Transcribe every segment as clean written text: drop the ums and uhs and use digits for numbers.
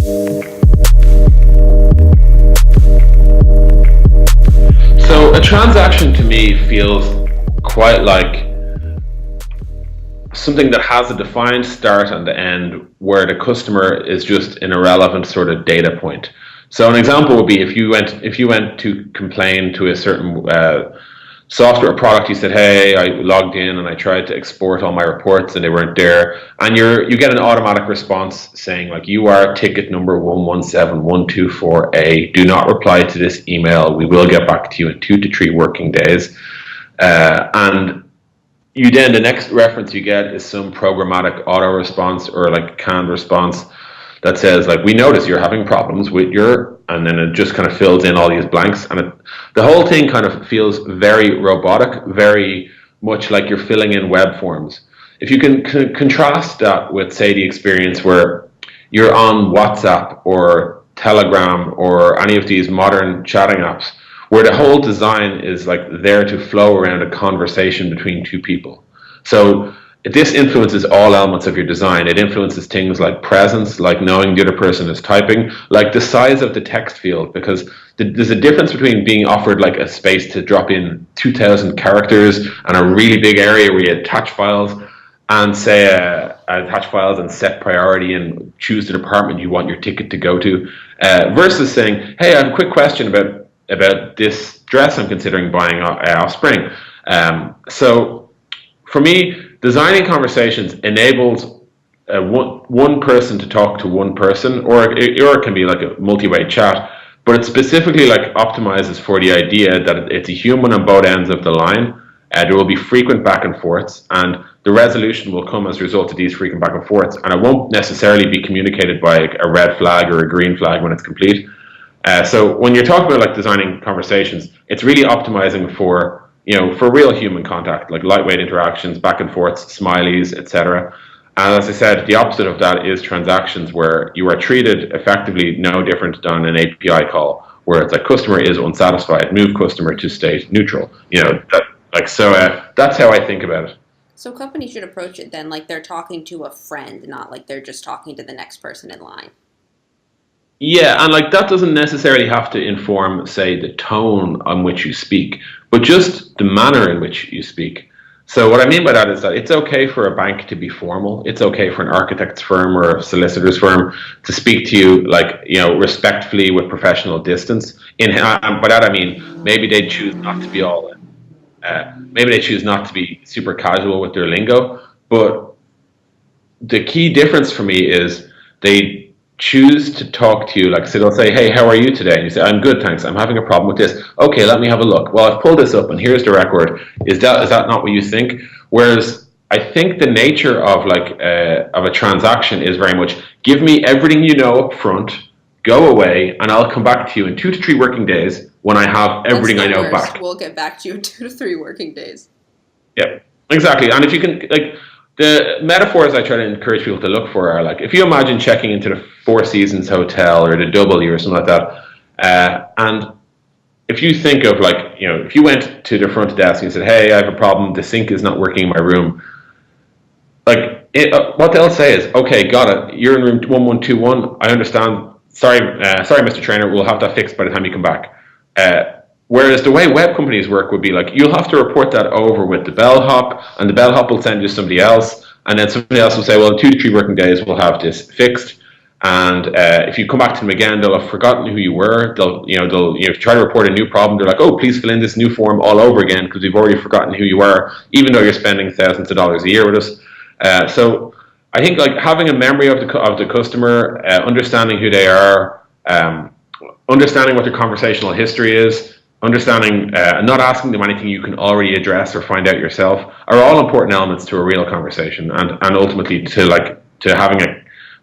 So a transaction to me feels quite like something that has a defined start and end where the customer is just an irrelevant sort of data point. So an example would be if you went to complain to a certain software product, you said, "Hey, I logged in and I tried to export all my reports and they weren't there," and you get an automatic response saying like, "You are ticket number 117124A. Do not reply to this email. We will get back to you in 2 to 3 working days." And you then the next reference you get is some programmatic auto response or like canned response that says like, "We notice you're having problems with your," and then it just kind of fills in all these blanks, and the whole thing kind of feels very robotic, very much like you're filling in web forms. If you can contrast that with, say, the experience where you're on WhatsApp or Telegram or any of these modern chatting apps, where the whole design is like there to flow around a conversation between two people. So this influences all elements of your design. It influences things like presence, like knowing the other person is typing, like the size of the text field, because there's a difference between being offered like a space to drop in 2,000 characters and a really big area where you attach files and say attach files and set priority and choose the department you want your ticket to go to, versus saying, "Hey, I have a quick question about this dress I'm considering buying off spring." So for me, designing conversations enables one person to talk to one person, or it can be like a multi-way chat, but it specifically like optimizes for the idea that it's a human on both ends of the line. There will be frequent back and forths, and the resolution will come as a result of these frequent back and forths, and it won't necessarily be communicated by a red flag or a green flag when it's complete. So when you're talking about like designing conversations, it's really optimizing for for real human contact, like lightweight interactions, back and forths, smileys, etc. And as I said, the opposite of that is transactions where you are treated effectively no different than an API call, where it's like customer is unsatisfied, move customer to state neutral. That's how I think about it. So companies should approach it then like they're talking to a friend, not like they're just talking to the next person in line. Yeah, and like that doesn't necessarily have to inform, say, the tone on which you speak, but just the manner in which you speak. So what I mean by that is that it's okay for a bank to be formal. It's okay for an architect's firm or a solicitor's firm to speak to you like, respectfully with professional distance. By that I mean maybe they choose not to be all, maybe they choose not to be super casual with their lingo, but the key difference for me is they choose to talk to you like, so they'll say, "Hey, how are you today?" And you say, "I'm good, thanks. I'm having a problem with this." "Okay, let me have a look." "Well, I've pulled this up and here's the record. Is that not what you think?" Whereas I think the nature of like of a transaction is very much, give me everything you know up front, go away, and I'll come back to you in 2 to 3 working days when I have That's everything I the know worst. back. We'll get back to you in 2 to 3 working days. Yeah, exactly. And if you can, like, the metaphors I try to encourage people to look for are like, if you imagine checking into the Four Seasons Hotel or the W or something like that, and if you think of like, if you went to the front desk and you said, "Hey, I have a problem. The sink is not working in my room," like, what they'll say is, "Okay, got it. You're in room 1121. I understand. Sorry, Mr. Traynor. We'll have that fixed by the time you come back." Whereas the way web companies work would be like, you'll have to report that over with the bellhop, and the bellhop will send you somebody else, and then somebody else will say, "Well, in 2 to 3 working days, we'll have this fixed." And if you come back to them again, they'll have forgotten who you were. If you try to report a new problem, they're like, "Oh, please fill in this new form all over again because we've already forgotten who you are, even though you're spending thousands of dollars a year with us." So I think like having a memory of the customer, understanding who they are, understanding what their conversational history is, understanding not asking them anything you can already address or find out yourself, are all important elements to a real conversation, and ultimately to having a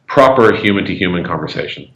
proper human to human conversation.